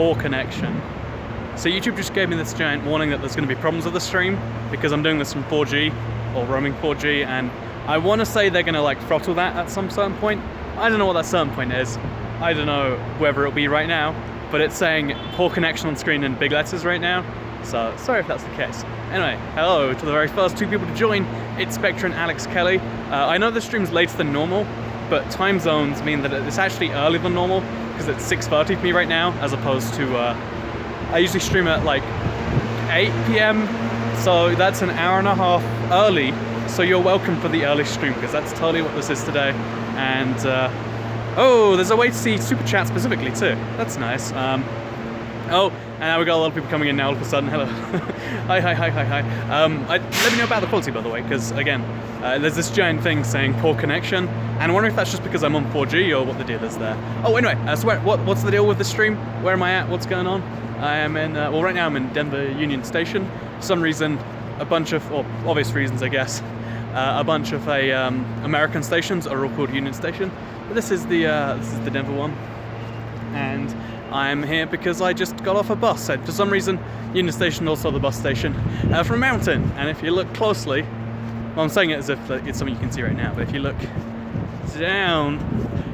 poor connection. So YouTube just gave me this giant warning that there's going to be problems with the stream because I'm doing this from 4G or roaming 4G, and I want to say they're going to like throttle that at some certain point. I don't know what that certain point is. I don't know whether it'll be right now, but it's saying poor connection on screen in big letters right now. So sorry if that's the case. Anyway, hello to the very first 2 people to join. It's Spectre and Alex Kelly. I know the stream's later than normal, but time zones mean that it's actually earlier than normal because it's 6:30 for me right now, as opposed to I usually stream at like 8 PM, so that's an hour and a half early. So you're welcome for the early stream because that's totally what this is today. And oh, there's a way to see super chat specifically too. That's nice. Oh, and now we got a lot of people coming in now all of a sudden. Hello. Hi. Let me know about the quality, by the way, because again, there's this giant thing saying poor connection, and I wonder if that's just because I'm on 4G or what the deal is there. Oh, anyway, so what's the deal with the stream? Where am I at? What's going on? I am in, well, right now I'm in Denver Union Station. For some reason, a bunch of, or obvious reasons, I guess, a bunch of American stations are all called Union Station. But this is the Denver one, and I'm here because I just got off a bus. And for some reason, Union Station also the bus station from a mountain. And if you look closely, well, I'm saying it as if it's something you can see right now, but if you look down,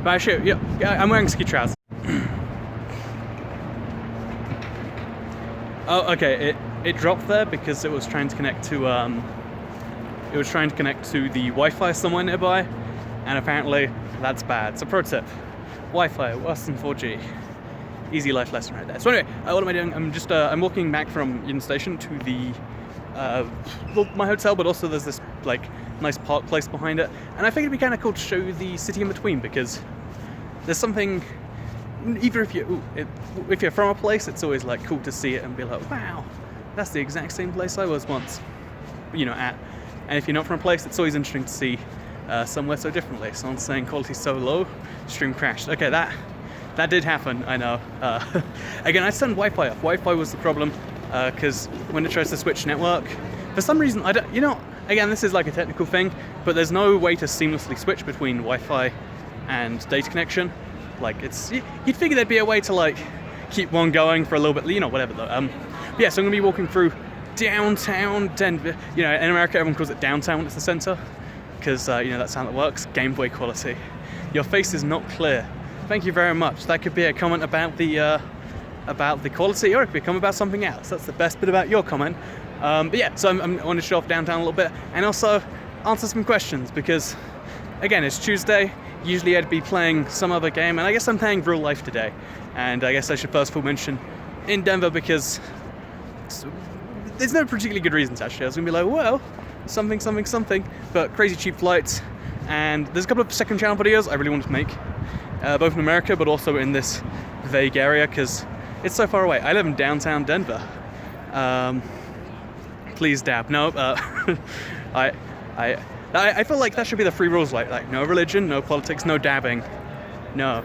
but actually, yeah, I'm wearing ski trousers. Oh, okay. It dropped there because it was trying to connect to the Wi-Fi somewhere nearby, and apparently that's bad. So pro tip: Wi-Fi worse than 4G. Easy life lesson right there. So anyway, what am I doing? I'm just I'm walking back from Union Station to the my hotel, but also there's this like nice park place behind it, and I figured it'd be kind of cool to show you the city in between because there's something. Even if you're from a place, it's always like cool to see it and be like, wow, that's the exact same place I was once, at. And if you're not from a place, it's always interesting to see somewhere so differently. Someone's saying quality's so low, stream crashed. Okay, that did happen, I know. Again, I turned Wi-Fi off. Wi-Fi was the problem because when it tries to switch network, for some reason, I don't, again, this is like a technical thing, but there's no way to seamlessly switch between Wi-Fi and data connection. Like you'd figure there'd be a way to like keep one going for a little bit, whatever though. But yeah, so I'm gonna be walking through downtown Denver. In America, everyone calls it downtown when it's the center, because that's how it works. Game Boy quality. Your face is not clear. Thank you very much. That could be a comment about the quality, or it could be a comment about something else. That's the best bit about your comment. But yeah, so I want to show off downtown a little bit, and also answer some questions because, again, it's Tuesday. Usually I'd be playing some other game, and I guess I'm playing real life today. And I guess I should first of all mention in Denver because there's no particularly good reasons actually. I was gonna be like, well, something, but crazy cheap flights. And there's a couple of second channel videos I really wanted to make, both in America but also in this vague area because it's so far away. I live in downtown Denver. Please dab. No, I feel like that should be the free rules, like no religion, no politics, no dabbing. No.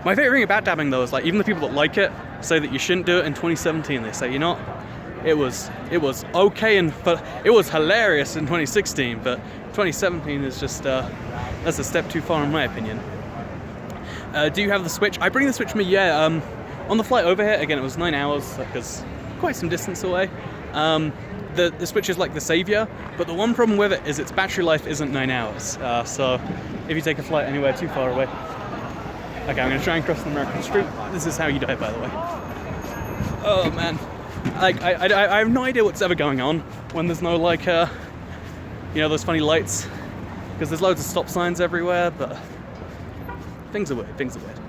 My favorite thing about dabbing though is like even the people that like it say that you shouldn't do it. In 2017 they say, it was okay but it was hilarious in 2016, but 2017 is just that's a step too far in my opinion. Do you have the Switch? I bring the Switch with me, yeah. On the flight over here, again it was 9 hours because quite some distance away. The Switch is like the savior, but the one problem with it is its battery life isn't 9 hours. So if you take a flight anywhere too far away. Okay, I'm gonna try and cross the American street. This is how you die, by the way. Oh man, like I have no idea what's ever going on when there's no like those funny lights, because there's loads of stop signs everywhere, but things are weird.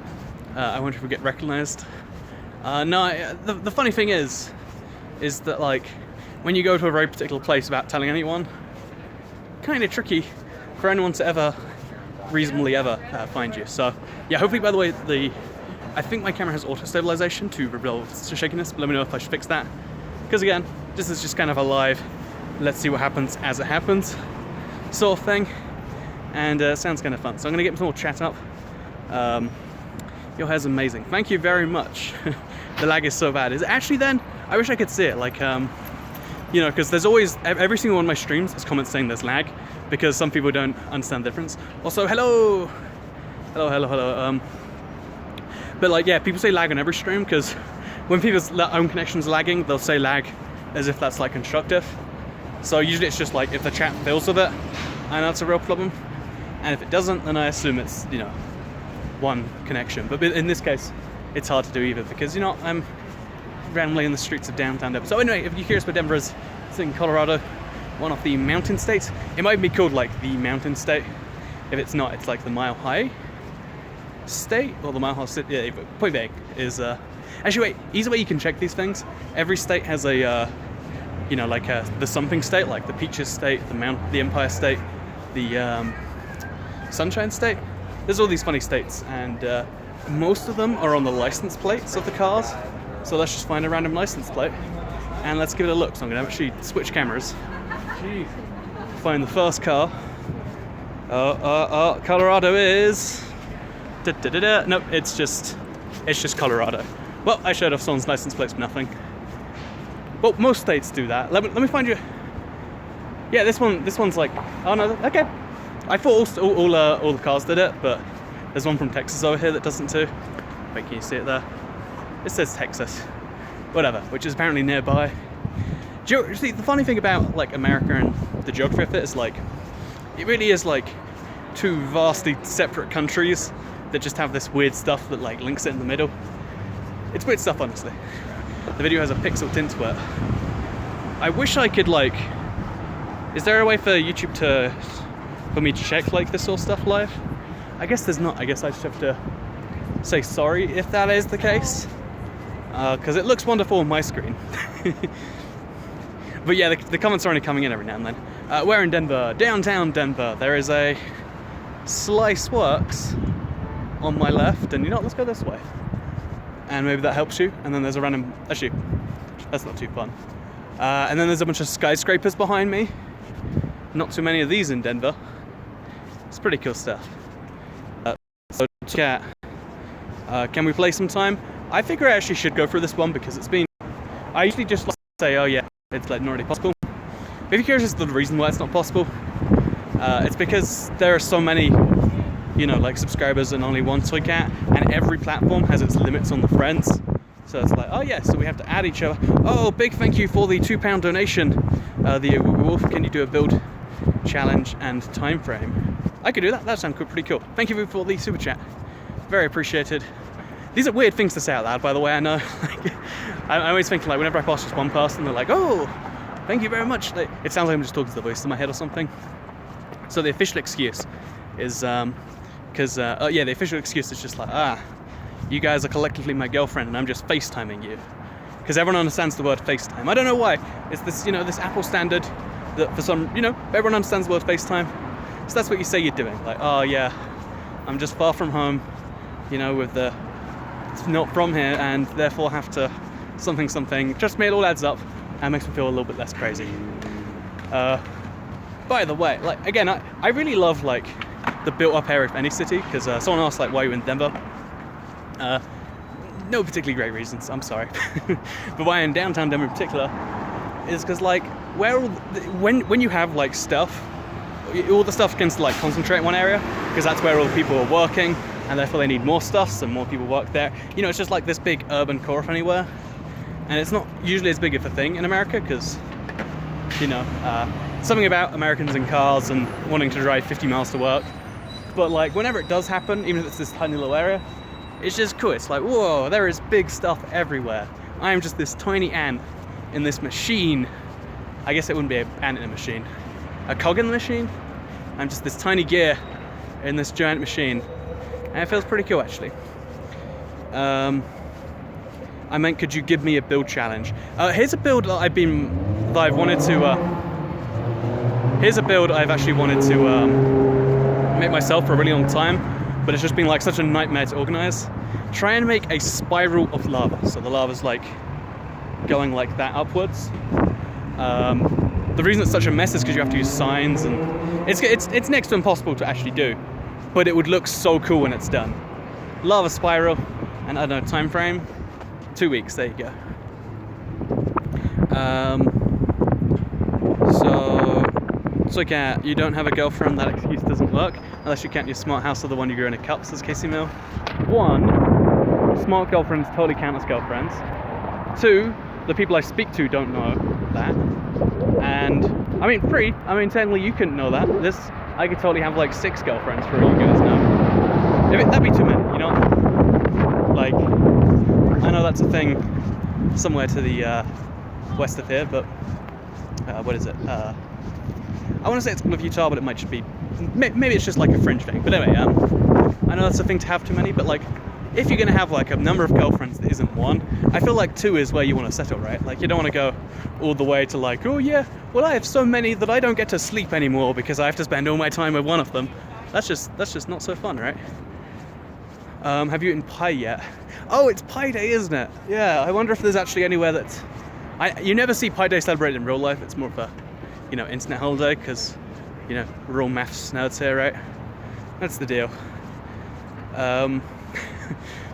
I wonder if we get recognized. No, the funny thing is that like when you go to a very particular place without telling anyone, kind of tricky for anyone to ever reasonably ever find you. So yeah, hopefully, by the way, I think my camera has auto stabilization to resolve shakiness, but let me know if I should fix that, because again, this is just kind of a live, let's see what happens as it happens sort of thing, and sounds kind of fun. So I'm gonna get some more chat up. Your hair's amazing, thank you very much. The lag is so bad. Is it actually then? I wish I could see it, like because there's always, every single one of my streams has comments saying there's lag, because some people don't understand the difference. Also, hello. But like, yeah, people say lag on every stream, because when people's own connection's lagging, they'll say lag as if that's like constructive. So usually it's just like if the chat fills with it, I know that's a real problem. And if it doesn't, then I assume it's, you know, one connection. But in this case, it's hard to do either because, you know, I'm randomly in the streets of downtown Denver. So anyway, if you're curious what Denver is, it's in Colorado, one of the mountain states. It might be called like the mountain state. If it's not, it's like the Mile High state or the Mile High City. Yeah, point vague is actually wait. Easy way you can check these things. Every state has a you know, like the something state, like the Peaches state, the Empire state, the Sunshine state. There's all these funny states, and most of them are on the license plates of the cars. So let's just find a random license plate and let's give it a look. So I'm gonna actually switch cameras. Jeez. Find the first car. Colorado is. Nope, it's just Colorado. Well, I showed off someone's license plates for nothing. Well, most states do that. Let me find you. Yeah, this one's like. Oh no, okay. I thought all the cars did it, but there's one from Texas over here that doesn't too. Wait, can you see it there? It says Texas. Whatever, which is apparently nearby. See, the funny thing about like America and the geography of it is like, it really is like two vastly separate countries that just have this weird stuff that like links it in the middle. It's weird stuff, honestly. The video has a pixel tint to it. I wish I could like, is there a way for YouTube for me to check like this sort of stuff live? I guess there's not. I guess I just have to say sorry if that is the case. Because it looks wonderful on my screen. But yeah, the comments are only coming in every now and then. We're in Denver, downtown Denver. There is a Slice Works on my left, and you know what, let's go this way. And maybe that helps you. And then there's a random, actually, that's not too fun. And then there's a bunch of skyscrapers behind me. Not too many of these in Denver. It's pretty cool stuff. So chat, can we play some time? I figure I actually should go through this one because it's been, I usually just like say, oh yeah, it's like not really possible. But if you're curious as to the reason why it's not possible, it's because there are so many, you know, like subscribers and only one toy cat, and every platform has its limits on the friends. So it's like, oh yeah, so we have to add each other. Oh, big thank you for the £2 donation. The Wolf, can you do a build challenge and time frame? I could do that. That sounds pretty cool. Thank you for the super chat. Very appreciated. These are weird things to say out loud, by the way, I know. I always think, like, whenever I pass just one person, they're like, oh, thank you very much. It sounds like I'm just talking to the voice in my head or something. So the official excuse is, the official excuse is just like, you guys are collectively my girlfriend and I'm just FaceTiming you. Because everyone understands the word FaceTime. I don't know why. It's this, you know, this Apple standard that for some, you know, everyone understands the word FaceTime. So that's what you say you're doing. Like, oh yeah, I'm just far from home, you know, with the, it's not from here and therefore have to something. Just me, it all adds up and makes me feel a little bit less crazy. By the way, like, again, I really love like the built up area of any city, because someone asked like why you in Denver. No particularly great reasons, I'm sorry. But why in downtown Denver in particular is because like when you have like stuff, all the stuff tends to like concentrate in one area because that's where all the people are working, and therefore they need more stuff, so more people work there. You know, it's just like this big urban core of anywhere, and it's not usually as big of a thing in America because, you know, something about Americans in cars and wanting to drive 50 miles to work. But like whenever it does happen, even if it's this tiny little area, it's just cool. It's like, whoa, there is big stuff everywhere. I am just this tiny ant in this machine. I guess it wouldn't be an ant in a machine. A cog in the machine? I'm just this tiny gear in this giant machine. And it feels pretty cool, actually. I meant, could you give me a build challenge? Here's a build that here's a build I've actually wanted to make myself for a really long time, but it's just been like such a nightmare to organize. Try and make a spiral of lava. So the lava's like going like that upwards. The reason it's such a mess is because you have to use signs, and it's next to impossible to actually do, but it would look so cool when it's done. Lava spiral, and I don't know, time frame, 2 weeks, there you go. So yeah, you don't have a girlfriend, that excuse doesn't work, unless you count your smart house or the one you grew in a cup, says Casey Mill. One, smart girlfriends totally count as girlfriends. Two, the people I speak to don't know that. And I mean, three, I mean, technically you couldn't know that. I could totally have like 6 girlfriends for all you guys know. That'd be too many, you know? Like, I know that's a thing somewhere to the west of here, but what is it? I want to say it's all of Utah, but it might just be, maybe it's just like a fringe thing. But anyway, I know that's a thing to have too many, but like, if you're gonna have like a number of girlfriends that isn't one, I feel like 2 is where you want to settle, right? Like, you don't want to go all the way to like, oh yeah, well I have so many that I don't get to sleep anymore because I have to spend all my time with one of them. That's just not so fun, right? Have you eaten pie yet? Oh, it's Pie Day, isn't it? Yeah, I wonder if there's actually anywhere that you never see Pie Day celebrated in real life. It's more of a, you know, internet holiday because, you know, we're all maths nerds here, right? That's the deal.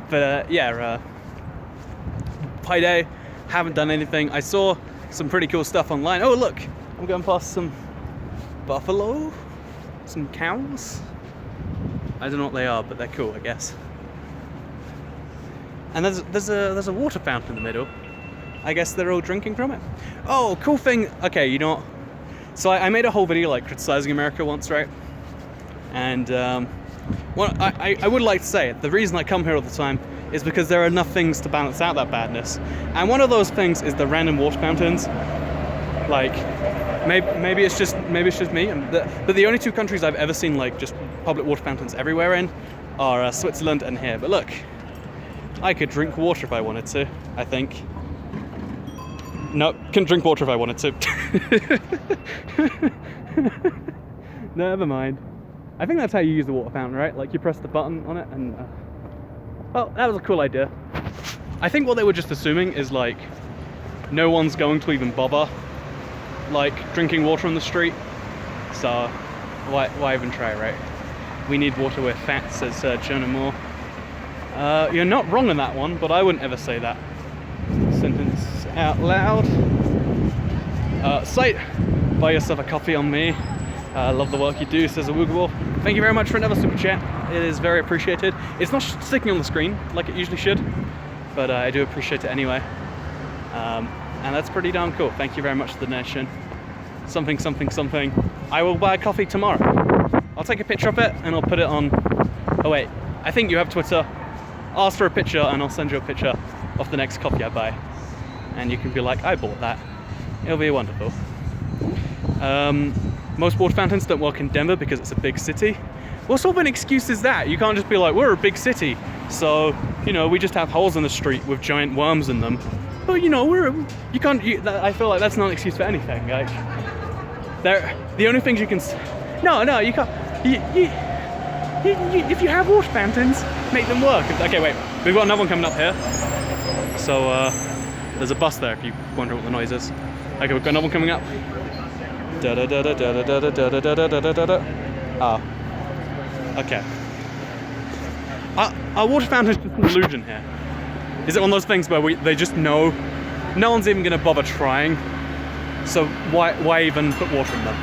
But yeah, Pie Day, haven't done anything. I saw some pretty cool stuff online. Oh look, I'm going past some buffalo, some cows. I don't know what they are, but they're cool, I guess. And there's a water fountain in the middle. I guess they're all drinking from it. Oh, cool thing. Okay, you know what? So I made a whole video like criticizing America once, right? And well, I would like to say it. The reason I come here all the time is because there are enough things to balance out that badness. And one of those things is the random water fountains. Like, maybe it's just me. But the only 2 countries I've ever seen like just public water fountains everywhere in are Switzerland and here. But look, I could drink water if I wanted to, I think. No, couldn't drink water if I wanted to. Never mind. I think that's how you use the water fountain, right? Like, you press the button on it and... well, that was a cool idea. I think what they were just assuming is, like, no one's going to even bother, like, drinking water on the street. So, why even try, right? We need water, we're fat, says Jonah Moore. You're not wrong on that one, but I wouldn't ever say that sentence out loud. Sight, buy yourself a coffee on me. Love the work you do, says a Woogable. Thank you very much for another super chat. It is very appreciated. It's not sticking on the screen like it usually should, but I do appreciate it anyway. And that's pretty darn cool. Thank you very much for the donation. Something, something, something. I will buy a coffee tomorrow. I'll take a picture of it and I'll put it on... oh wait, I think you have Twitter. Ask for a picture and I'll send you a picture of the next coffee I buy. And you can be like, I bought that. It'll be wonderful. Most water fountains don't work in Denver because it's a big city. What sort of an excuse is that? You can't just be like, we're a big city, so, you know, we just have holes in the street with giant worms in them. But, you know, I feel like that's not an excuse for anything. Like, the only things you can... No, you can't... if you have water fountains, make them work. Okay, wait, we've got another one coming up here. So, there's a bus there if you wonder what the noise is. Okay, we've got another one coming up. Oh. Okay. Our water fountain is just an illusion here. Is it one of those things where they just know no one's even going to bother trying, so why even put water in them?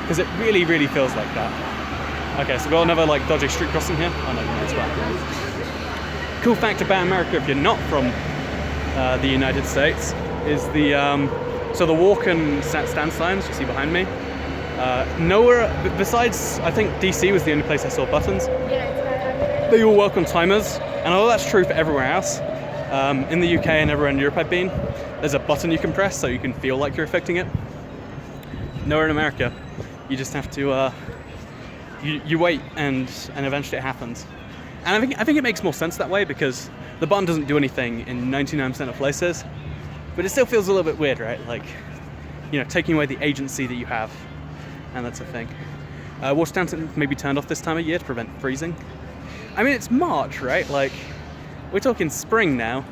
Because it really, really feels like that. Okay, so we've got another like dodgy street crossing here. Oh no, no, it's fine. Cool fact about America, if you're not from the United States, is the so the walk and stand signs you see behind me. Nowhere besides, I think DC was the only place I saw buttons. They all work on timers, and although that's true for everywhere else, in the UK and everywhere in Europe I've been, there's a button you can press so you can feel like you're affecting it. Nowhere in America, you just have to you wait and eventually it happens. And I think it makes more sense that way because the button doesn't do anything in 99% of places, but it still feels a little bit weird, right? Like, you know, taking away the agency that you have, and that's a thing. Water fountains may be turned off this time of year to prevent freezing. I mean, it's March, right? Like, we're talking spring now.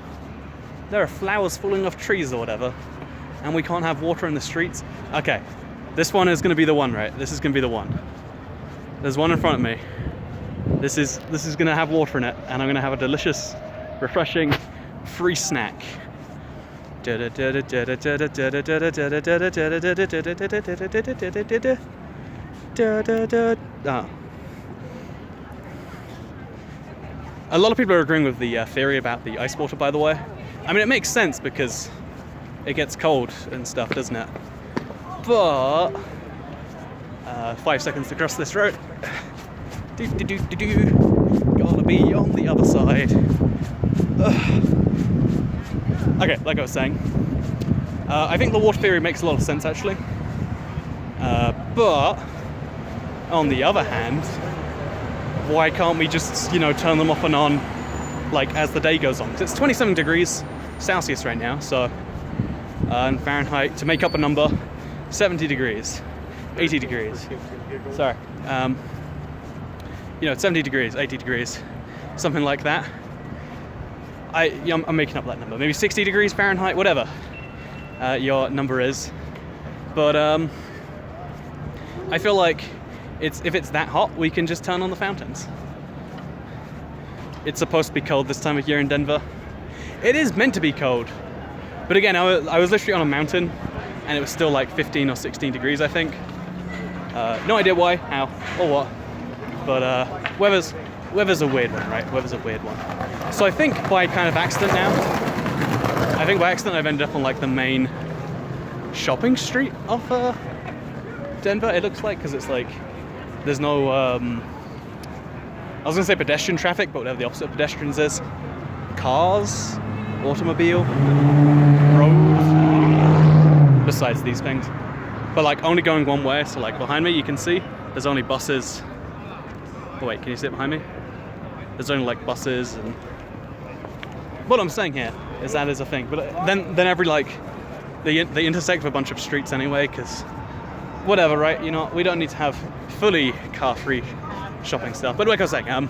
There are flowers falling off trees or whatever, and we can't have water in the streets. Okay, this one is going to be the one, right? This is going to be the one. There's one in front of me. This is going to have water in it, and I'm going to have a delicious, refreshing, free snack. Oh. A lot of people are agreeing with the theory about the ice water, by the way. I mean, it makes sense because it gets cold and stuff, doesn't it? But 5 seconds to cross this road. Gotta be on the other side. Okay, like I was saying, I think the water theory makes a lot of sense actually. But on the other hand, why can't we just, you know, turn them off and on like as the day goes on? 'Cause it's 27 degrees Celsius right now, so in Fahrenheit, to make up a number, 70 degrees, 80 degrees. Sorry. You know, 70 degrees, 80 degrees, something like that. I'm making up that number. Maybe 60 degrees Fahrenheit, whatever your number is. But I feel like if it's that hot, we can just turn on the fountains. It's supposed to be cold this time of year in Denver. It is meant to be cold. But again, I was literally on a mountain and it was still like 15 or 16 degrees, I think. No idea why, how, or what. But weather's a weird one, right? Weather's a weird one. So I think by kind of accident now, I've ended up on like the main shopping street of Denver, it looks like, because it's like, there's no, I was gonna say pedestrian traffic, but whatever the opposite of pedestrians is. Cars, automobile, roads, besides these things. But like only going one way, so like behind me you can see, there's only buses. Oh wait, can you see it behind me? There's only like buses and... What I'm saying here is that is a thing, but then every like, they intersect with a bunch of streets anyway, because whatever, right? You know, we don't need to have fully car-free shopping stuff. But like I was saying,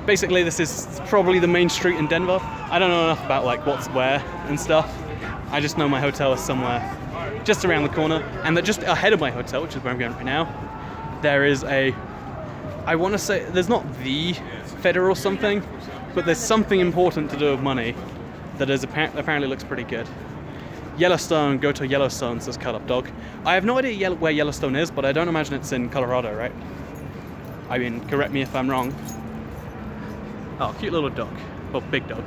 basically this is probably the main street in Denver. I don't know enough about like what's where and stuff. I just know my hotel is somewhere just around the corner, and that just ahead of my hotel, which is where I'm going right now, there is I want to say, there's not the federal something, but there's something important to do with money that is apparently looks pretty good. Yellowstone, go to Yellowstone, says Cut Up Dog. I have no idea where Yellowstone is, but I don't imagine it's in Colorado, right? I mean, correct me if I'm wrong. Oh, cute little dog. Well, big dog.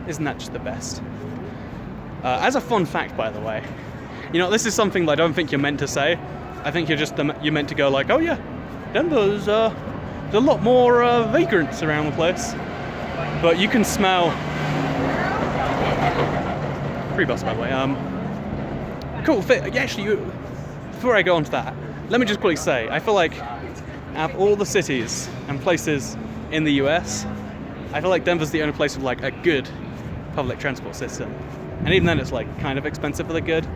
Isn't that just the best? As a fun fact, by the way, you know, this is something that I don't think you're meant to say. I think you're meant to go like, oh yeah, Denver's, there's a lot more vagrants around the place. But you can smell... Free bus, by the way. Cool. Actually, before I go on to that, let me just quickly say, I feel like out of all the cities and places in the US, I feel like Denver's the only place with like a good public transport system. And even then it's like kind of expensive for the good.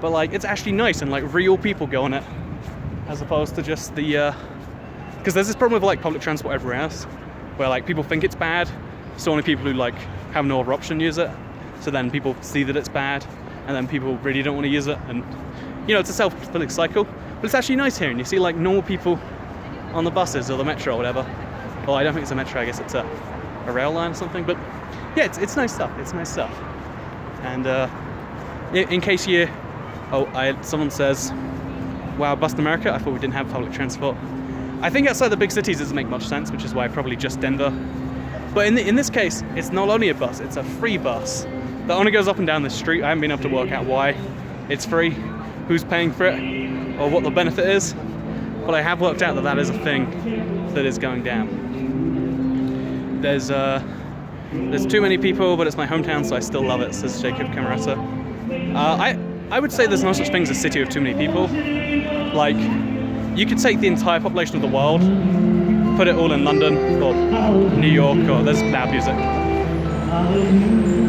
But like, it's actually nice and like real people go on it. As opposed to just the, because there's this problem with like public transport everywhere else, where like people think it's bad, so only people who like have no other option use it. So then people see that it's bad, and then people really don't want to use it, and you know, it's a self-fulfilling cycle. But it's actually nice here, and you see like normal people on the buses or the metro or whatever. Well, I don't think it's a metro, I guess it's a rail line or something. But yeah, it's nice stuff. It's nice stuff. And in case you, someone says, wow, bust America, I thought we didn't have public transport. I think outside the big cities it doesn't make much sense, which is why probably just Denver. But in this case, it's not only a bus, it's a free bus that only goes up and down the street. I haven't been able to work out why it's free, who's paying for it, or what the benefit is. But I have worked out that that is a thing that is going down. There's too many people, but it's my hometown, so I still love it, says Jacob Camerata. I would say there's no such thing as a city with too many people. Like, you could take the entire population of the world, put it all in London, or New York, or there's loud music.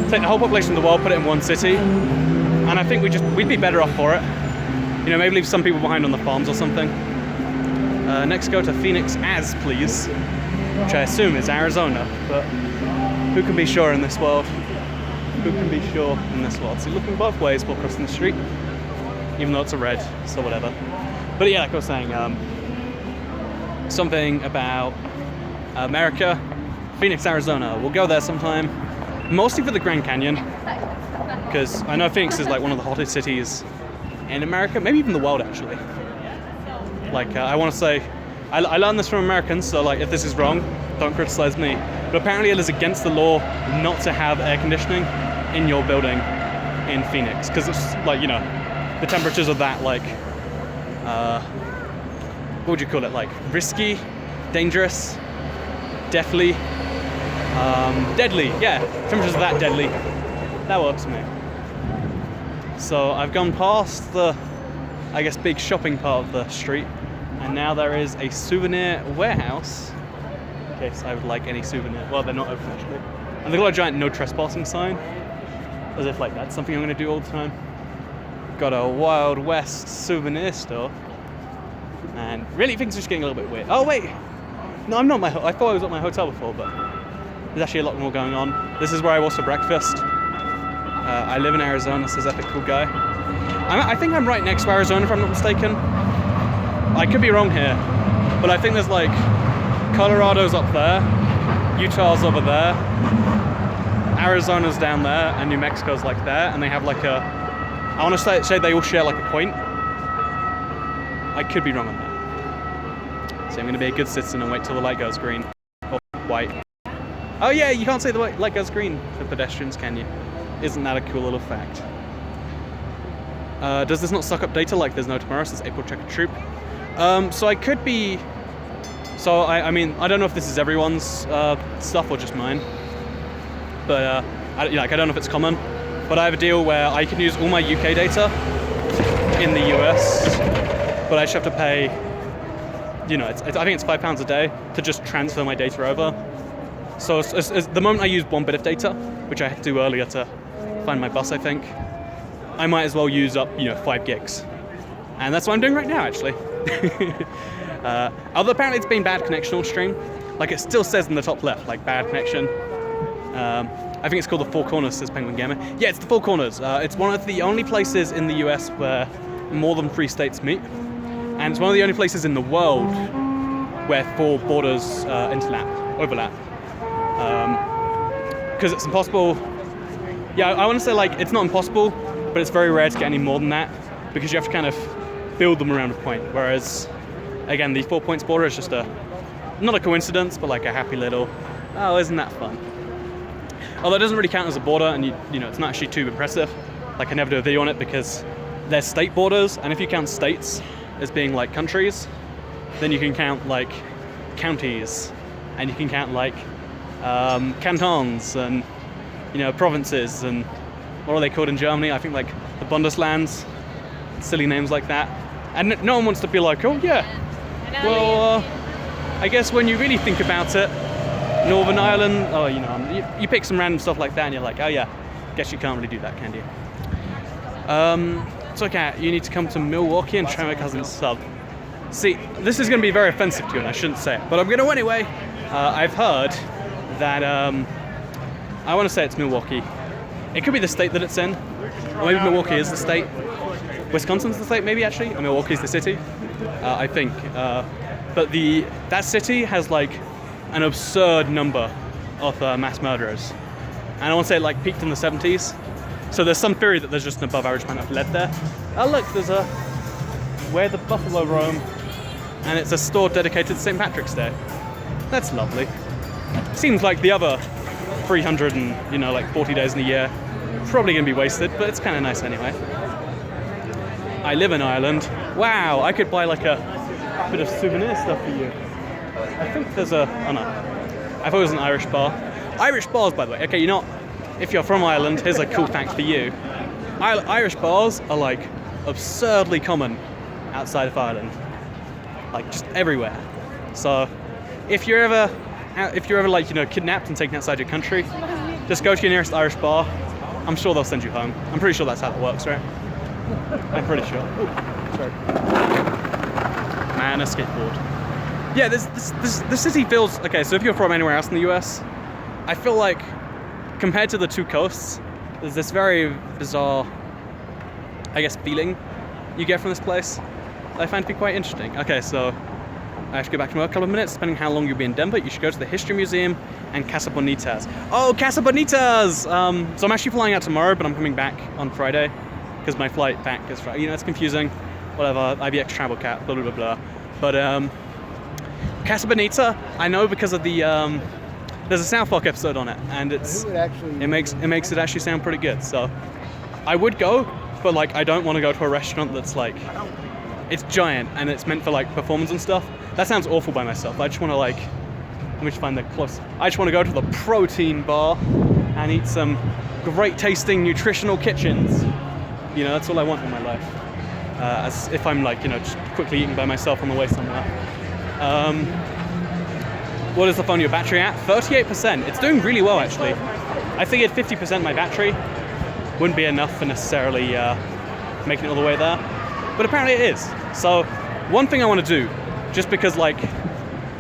Take the whole population of the world, put it in one city, and I think we'd be better off for it. You know, maybe leave some people behind on the farms or something. Next, go to Phoenix as please, which I assume is Arizona, but who can be sure in this world? Who can be sure in this world? So you're looking both ways while crossing the street, even though it's a red, so whatever. But yeah, like I was saying, something about America, Phoenix, Arizona. We'll go there sometime, mostly for the Grand Canyon, because I know Phoenix is like one of the hottest cities in America, maybe even the world actually. Like, I want to say, I learned this from Americans, so like if this is wrong, don't criticize me. But apparently it is against the law not to have air conditioning in your building in Phoenix, because it's like, you know, the temperatures are that like, what would you call it? Like risky, dangerous, deathly, deadly. Yeah, temperatures are that deadly. That works for me. So I've gone past the, I guess, big shopping part of the street, and now there is a souvenir warehouse in case I would like any souvenir. Well, they're not open actually. And they've got a giant no trespassing sign, as if like that's something I'm going to do all the time. Got a Wild West souvenir store, and really things are just getting a little bit weird. Oh wait, no, I'm not I thought I was at my hotel before, but there's actually a lot more going on. This is where I was for breakfast. I live in Arizona, says Epic Cool Guy. I think I'm right next to Arizona if I'm not mistaken. I could be wrong here, but I think there's like Colorado's up there, Utah's over there, Arizona's down there, and New Mexico's like there, and they have like a, I want to say they all share like a point. I could be wrong on that. So I'm going to be a good citizen and wait till the light goes green. Or white. Oh yeah, you can't say the light goes green for pedestrians, can you? Isn't that a cool little fact? Does this not suck up data like there's no tomorrow, says April Checker Troop? So I could be... So I mean, I don't know if this is everyone's stuff or just mine. But I don't know if it's common. But I have a deal where I can use all my UK data in the US, but I just have to pay, you know, I think it's £5 a day to just transfer my data over. So the moment I use 1 bit of data, which I had to do earlier to find my bus, I think, I might as well use up, you know, 5 gigs. And that's what I'm doing right now, actually. Although apparently it's been bad connection on stream. Like it still says in the top left, like bad connection. I think it's called the Four Corners, says Penguin Gamer. Yeah, it's the Four Corners. It's one of the only places in the US where more than 3 states meet. And it's one of the only places in the world where 4 borders overlap. Because it's impossible. Yeah, I want to say like it's not impossible, but it's very rare to get any more than that because you have to kind of build them around a point. Whereas, again, the 4 points border is just not a coincidence, but like a happy little, oh, isn't that fun? Although it doesn't really count as a border, and you know it's not actually too impressive. Like I never do a video on it because they're state borders, and if you count states as being like countries, then you can count like counties, and you can count like cantons and, you know, provinces, and what are they called in Germany? I think like the Bundeslands, silly names like that. And no one wants to be like, oh yeah, well, I guess when you really think about it, Northern Ireland, oh, you know, you pick some random stuff like that and you're like, oh yeah, guess you can't really do that, can you? It's okay, you need to come to Milwaukee and try my cousin's sub. See, this is going to be very offensive to you and I shouldn't say it, but I'm going to anyway. I've heard that, I want to say it's Milwaukee. It could be the state that it's in, or maybe Milwaukee is the state. Wisconsin's the state, maybe actually, or Milwaukee's the city, I think. But that city has like an absurd number of mass murderers, and I want to say it like peaked in the 70s. So there's some theory that there's just an above average amount of lead there. Oh look, there's a Where the Buffalo Roam, and it's a store dedicated to St. Patrick's Day. That's lovely. Seems like the other 340 days in a year probably gonna be wasted, but it's kind of nice anyway. I live in Ireland. Wow, I could buy like a bit of souvenir stuff for you. I think there's oh no, I thought it was an Irish bar. Irish bars, by the way. Okay, you know, if you're from Ireland, here's a cool fact for you. Irish bars are like absurdly common outside of Ireland, like just everywhere. So if you're ever like, you know, kidnapped and taken outside your country, just go to your nearest Irish bar. I'm sure they'll send you home. I'm pretty sure that's how it works, right? I'm pretty sure. Ooh, sorry. Man, a skateboard. Yeah, the city feels okay. So if you're from anywhere else in the US, I feel like compared to the two coasts, there's this very bizarre, I guess, feeling you get from this place that I find to be quite interesting. Okay, so I have to go back to work in a couple of minutes. Depending on how long you'll be in Denver, you should go to the History Museum and Casa Bonitas. Oh, Casa Bonitas! So I'm actually flying out tomorrow, but I'm coming back on Friday because my flight back is Friday. You know, it's confusing. Whatever, IBX Travel Cat, blah, blah, blah, blah. But Casa Bonita, I know because of the there's a South Park episode on it, and it makes it actually sound pretty good. So I would go, but like I don't want to go to a restaurant that's like it's giant and it's meant for like performance and stuff. That sounds awful by myself. I just want to like, let me just find the close. I just want to go to the protein bar and eat some great tasting nutritional kitchens. You know, that's all I want in my life. As if I'm like, you know, just quickly eating by myself on the way somewhere. What is the phone your battery at? 38%. It's doing really well actually. I figured 50% my battery wouldn't be enough for necessarily making it all the way there. But apparently it is. So one thing I want to do, just because like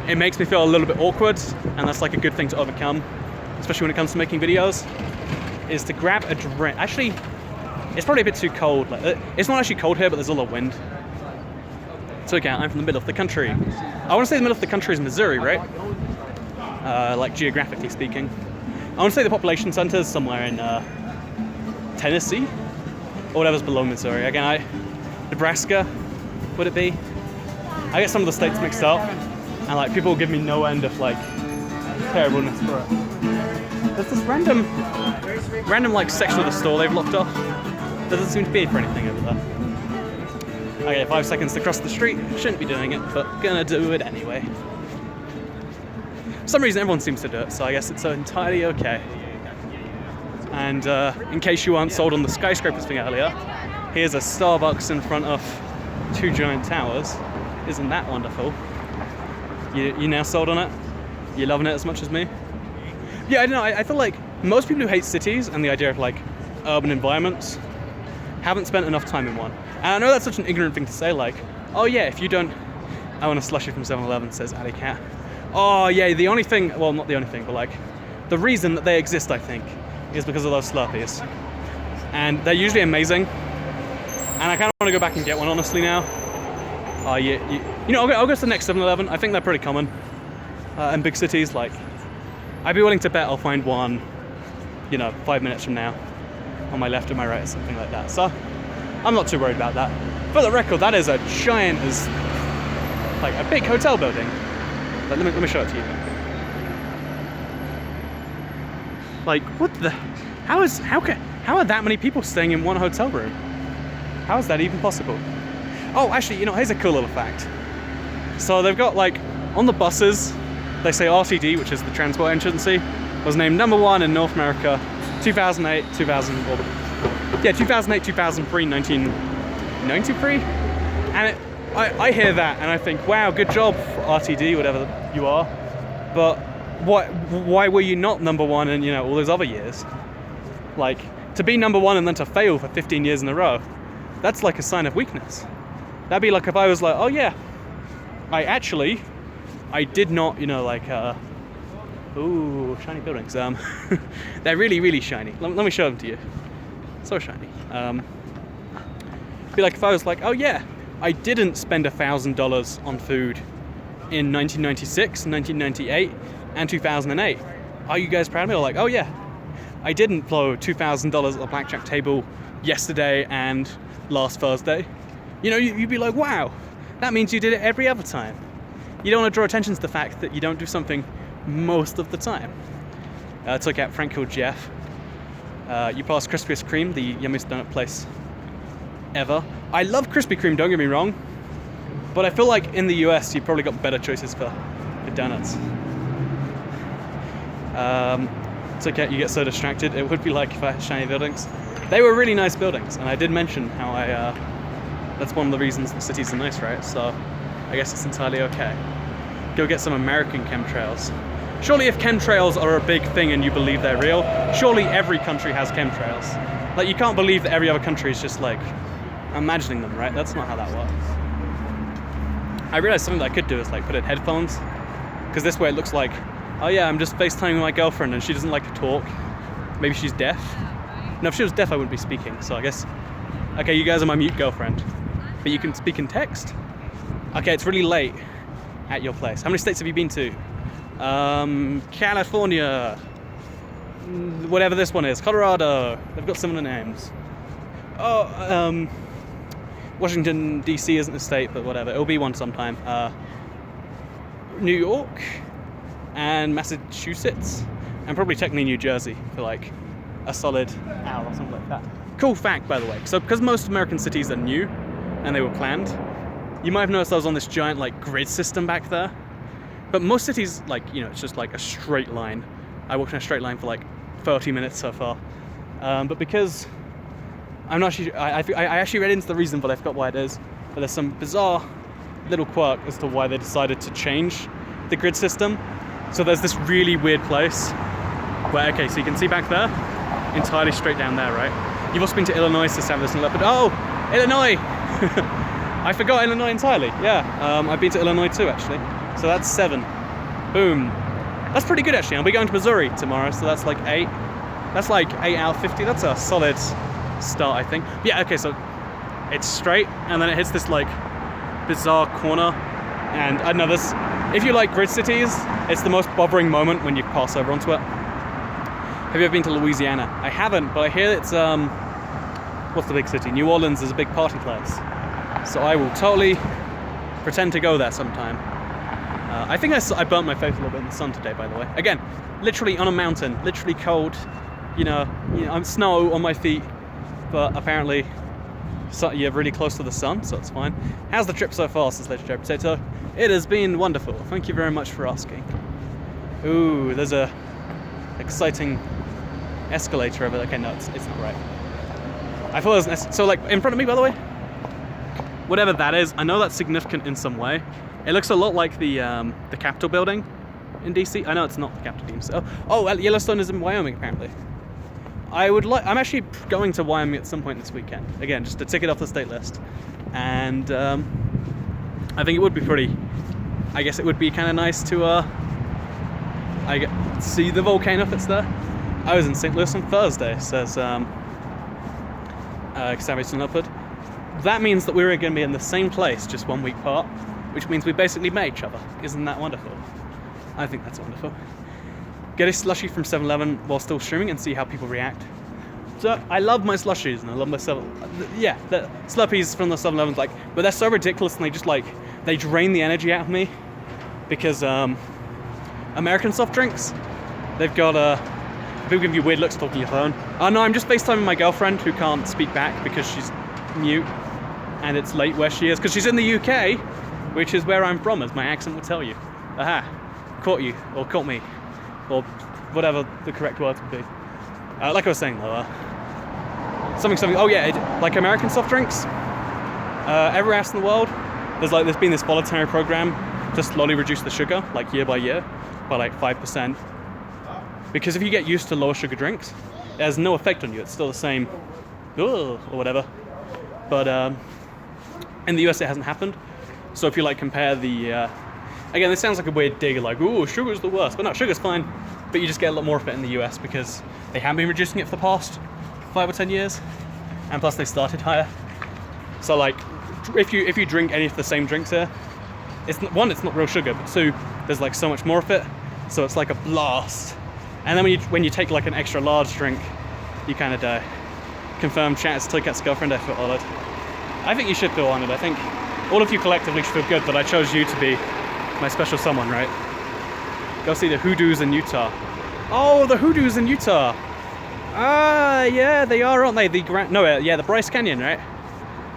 it makes me feel a little bit awkward, and that's like a good thing to overcome, especially when it comes to making videos, is to grab a drink. Actually, it's probably a bit too cold. Like, it's not actually cold here, but there's a lot of wind. So again, I'm from the middle of the country. I want to say the middle of the country is Missouri, right? Like geographically speaking. I want to say the population center is somewhere in Tennessee, or whatever's below Missouri. Again, Nebraska, would it be? I get some of the states mixed up, and like people give me no end of like terribleness for it. There's this random like section of the store they've locked off. There doesn't seem to be for anything over there. Okay, 5 seconds to cross the street. Shouldn't be doing it, but gonna do it anyway. For some reason everyone seems to do it, so I guess it's entirely okay. And in case you weren't sold on the skyscrapers thing earlier, here's a Starbucks in front of 2 giant towers. Isn't that wonderful? You now sold on it? You loving it as much as me? Yeah, I don't know, I feel like most people who hate cities and the idea of like urban environments haven't spent enough time in one. And I know that's such an ignorant thing to say, like, oh yeah, if you don't, I want a slushie from 7-Eleven, says Alley Cat. Oh yeah, the only thing, well not the only thing, but like, the reason that they exist, I think, is because of those Slurpees. And they're usually amazing. And I kind of want to go back and get one, honestly, now. You know, I'll go to the next 7-Eleven. I think they're pretty common in big cities. Like, I'd be willing to bet I'll find one, you know, 5 minutes from now, on my left or my right or something like that. So I'm not too worried about that. For the record, that is a giant, like a big hotel building. But let me show it to you. Like, what the? How are that many people staying in one hotel room? How is that even possible? Oh, actually, you know, here's a cool little fact. So they've got like on the buses, they say RTD, which is the transport agency, was named #1 in North America, 2008, 2003, 1993, and I hear that and I think, wow, good job for RTD, whatever you are, but why were you not #1 in, you know, all those other years? Like, to be #1 and then to fail for 15 years in a row, that's like a sign of weakness. That'd be like if I was like, oh yeah, I did not, you know, like, ooh, shiny buildings. They're really, really shiny. Let me show them to you. So shiny. Be like if I was like, oh yeah, I didn't spend $1,000 on food in 1996, 1998, and 2008. Are you guys proud of me? Or like, oh yeah, I didn't blow $2,000 at the blackjack table yesterday and last Thursday. You know, you'd be like, wow, that means you did it every other time. You don't want to draw attention to the fact that you don't do something most of the time. I took out Frank called Jeff. You passed Krispiest Kreme, the yummiest donut place ever. I love Krispy Kreme, don't get me wrong, but I feel like in the US you've probably got better choices for donuts. It's okay, you get so distracted. It would be like if I had shiny buildings. They were really nice buildings, and I did mention how that's one of the reasons the cities are nice, right? So I guess it's entirely okay. Go get some American chemtrails. Surely if chemtrails are a big thing and you believe they're real, surely every country has chemtrails. Like, you can't believe that every other country is just like imagining them, right? That's not how that works. I realized something that I could do is like put in headphones, because this way it looks like, oh yeah, I'm just FaceTiming with my girlfriend and she doesn't like to talk. Maybe she's deaf. No, if she was deaf I wouldn't be speaking, so I guess, okay, you guys are my mute girlfriend, but you can speak in text? Okay, it's really late at your place. How many states have you been to? California, whatever this one is, Colorado, they've got similar names. Oh, Washington DC isn't a state, but whatever, it'll be one sometime. New York, and Massachusetts, and probably technically New Jersey for like a solid hour or something like that. Cool fact, by the way. So because most American cities are new and they were planned, you might have noticed I was on this giant like grid system back there. But most cities, like, you know, it's just like a straight line. I walked in a straight line for like 30 minutes so far. But because I'm not sure, I actually read into the reason, but I forgot why it is. But there's some bizarre little quirk as to why they decided to change the grid system. So there's this really weird place where, okay, so you can see back there, entirely straight down there, right? You've also been to Illinois to have this leopard. Oh, Illinois! I forgot Illinois entirely. Yeah, I've been to Illinois too, actually. So that's 7. Boom. That's pretty good, actually. I'll be going to Missouri tomorrow, so that's like 8. That's like 8 out of 50. That's a solid start, I think. But yeah, okay, so it's straight, and then it hits this like bizarre corner. And I don't know, this, if you like grid cities, it's the most bothering moment when you pass over onto it. Have you ever been to Louisiana? I haven't, but I hear it's, what's the big city? New Orleans is a big party place. So I will totally pretend to go there sometime. I think I burnt my face a little bit in the sun today, by the way. Again, literally on a mountain, literally cold, you know, I'm snow on my feet, but apparently so you're really close to the sun, so it's fine. How's the trip so far, says Legendary Potato? It has been wonderful. Thank you very much for asking. Ooh, there's a exciting escalator over there. Okay, no, it's not right. I thought it was so like in front of me, by the way. Whatever that is, I know that's significant in some way. It looks a lot like the Capitol building in DC. I know it's not the Capitol building. So, oh, Yellowstone is in Wyoming apparently. I'm actually going to Wyoming at some point this weekend. Again, just to tick it off the state list. And I think it would be pretty. I guess it would be kind of nice to see the volcano if it's there. I was in St. Louis on Thursday, says Savage and Leopard. That means that we're going to be in the same place, just 1 week apart, which means we basically met each other. Isn't that wonderful? I think that's wonderful. Get a slushie from 7-Eleven while still streaming and see how people react. So I love my slushies and I love my the Slurpees from the 7-Elevens, like, but they're so ridiculous and they just like they drain the energy out of me because American soft drinks, they've got people give you weird looks talking on your phone. Oh no, I'm just FaceTiming my girlfriend who can't speak back because she's mute and it's late where she is because she's in the UK, which is where I'm from, as my accent will tell you. Aha, caught you, or caught me, or whatever the correct words would be. Like I was saying though, something. Oh yeah, like American soft drinks. Everywhere else in the world, there's been this voluntary program to slowly reduce the sugar, like year by year, by like 5%. Because if you get used to lower sugar drinks, it has no effect on you. It's still the same, or whatever. But in the US, it hasn't happened. So if you like compare the, again, this sounds like a weird dig, like, ooh, sugar's the worst. But no, sugar's fine. But you just get a lot more of it in the US because they have been reducing it for the past 5 or 10 years. And plus they started higher. So like, if you drink any of the same drinks here, it's not real sugar, but 2, there's like so much more of it. So it's like a blast. And then when you take like an extra large drink, you kind of die. Confirmed chat is Toykat's girlfriend. I feel honored. I think you should feel honored. I think all of you collectively should feel good that I chose you to be my special someone, right? Go see the Hoodoos in Utah. Oh, the Hoodoos in Utah. Ah, yeah, they are, aren't they? The Bryce Canyon, right?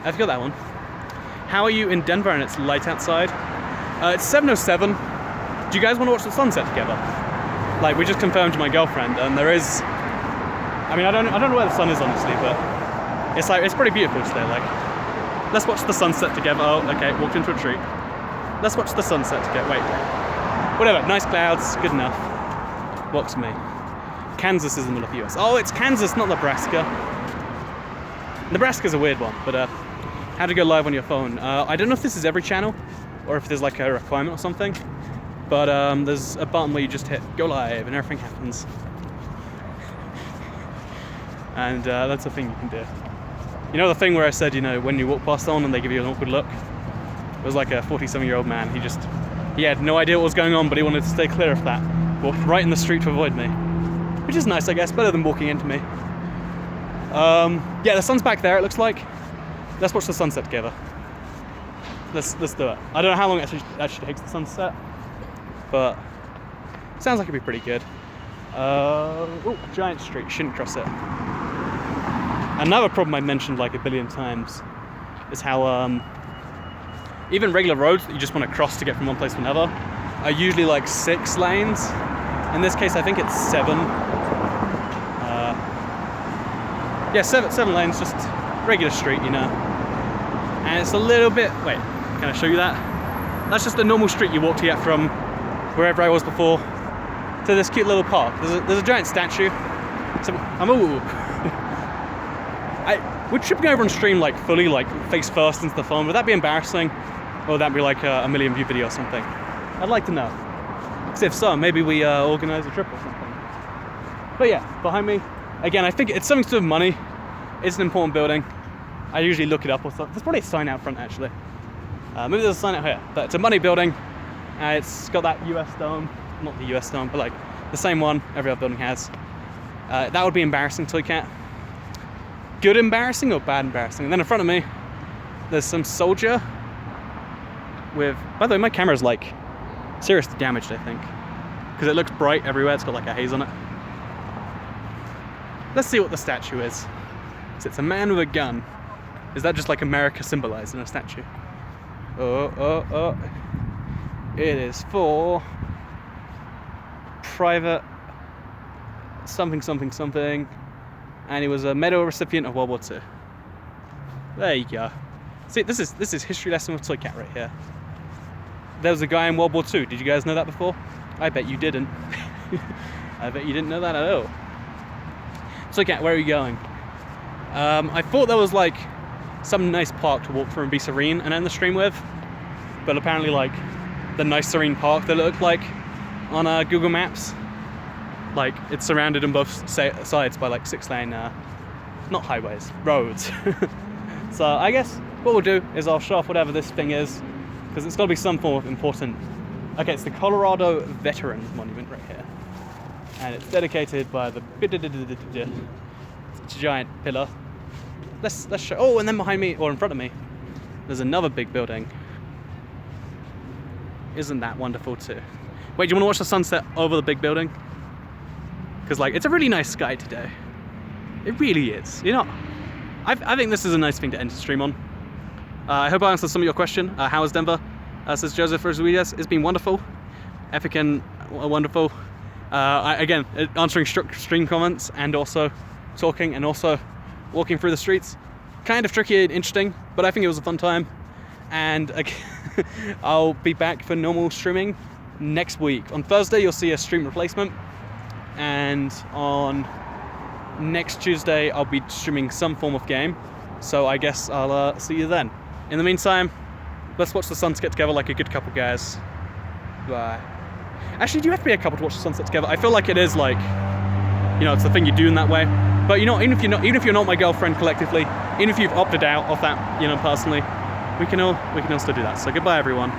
I forgot that one. How are you in Denver and it's light outside? It's 7:07. Do you guys want to watch the sunset together? Like, we just confirmed to my girlfriend, and there is. I mean, I don't know where the sun is honestly, but it's pretty beautiful today. Like, let's watch the sunset together. Oh, okay, walked into a tree. Let's watch the sunset together. Wait, whatever. Nice clouds, good enough. Works for me. Kansas is in the middle of the US. Oh, it's Kansas, not Nebraska. Nebraska's a weird one, but how to go live on your phone? I don't know if this is every channel, or if there's like a requirement or something. But there's a button where you just hit go live and everything happens. And that's a thing you can do. You know the thing where I said, when you walk past someone and they give you an awkward look? It was like a 47-year-old man. He had no idea what was going on, but he wanted to stay clear of that. Walked right in the street to avoid me. Which is nice, I guess, better than walking into me. Yeah, the sun's back there, it looks like. Let's watch the sunset together. Let's do it. I don't know how long it actually takes the sunset, but Sounds like it'd be pretty good. Oh, giant street, shouldn't cross it. Another problem I mentioned like a billion times is how even regular roads that you just want to cross to get from one place to another are usually like 6 lanes. In this case, I think it's 7. Yeah, 7 lanes, just regular street, you know. And it's a little bit, wait, can I show you that? That's just a normal street you walk to get from wherever I was before to this cute little park. There's a giant statue. So would tripping over on stream like fully, like face first into the phone, would that be embarrassing? Or would that be like a million view video or something? I'd like to know. Because if so, maybe we organize a trip or something. But yeah, behind me, again, I think it's something to do with money. It's an important building. I usually look it up or something. There's probably a sign out front actually. Maybe there's a sign out here, but it's a money building. It's got that US dome, not the US dome, but like the same one every other building has. That would be embarrassing, Toy Cat. Good embarrassing or bad embarrassing? And then in front of me, there's some soldier with, by the way, my camera's like seriously damaged, I think, because it looks bright everywhere. It's got like a haze on it. Let's see what the statue is. So it's a man with a gun. Is that just like America symbolized in a statue? Oh. It is for private something. And he was a medal recipient of World War II. There you go. See, this is history lesson with Toy Cat right here. There was a guy in World War II. Did you guys know that before? I bet you didn't. I bet you didn't know that at all. Toy Cat, where are you going? I thought there was like some nice park to walk through and be serene and end the stream with, but apparently like the nice serene park that it looked like on Google Maps, like it's surrounded on both sides by like 6-lane, not highways, roads. So I guess what we'll do is I'll show off whatever this thing is, because it's got to be some form of important. Okay, it's the Colorado Veterans Monument right here, and it's dedicated by the giant pillar. Let's show. Oh, and then behind me, or in front of me, there's another big building. Isn't that wonderful too? Wait, do you want to watch the sunset over the big building? Because like it's a really nice sky today. It really is. You know, I think this is a nice thing to end the stream on. I hope I answered some of your question. How is Denver? Says Joseph Rodriguez. It's been wonderful, epic and wonderful. Again, answering stream comments and also talking and also walking through the streets. Kind of tricky and interesting, but I think it was a fun time. And I'll be back for normal streaming next week. On Thursday, you'll see a stream replacement. And on next Tuesday, I'll be streaming some form of game. So I guess I'll see you then. In the meantime, let's watch the sunset together like a good couple, guys. Bye. Actually, do you have to be a couple to watch the sunset together? I feel like it is like, you know, it's the thing you do in that way. But you know, even if you're not my girlfriend collectively, even if you've opted out of that, you know, personally, we can all still do that. So goodbye, everyone.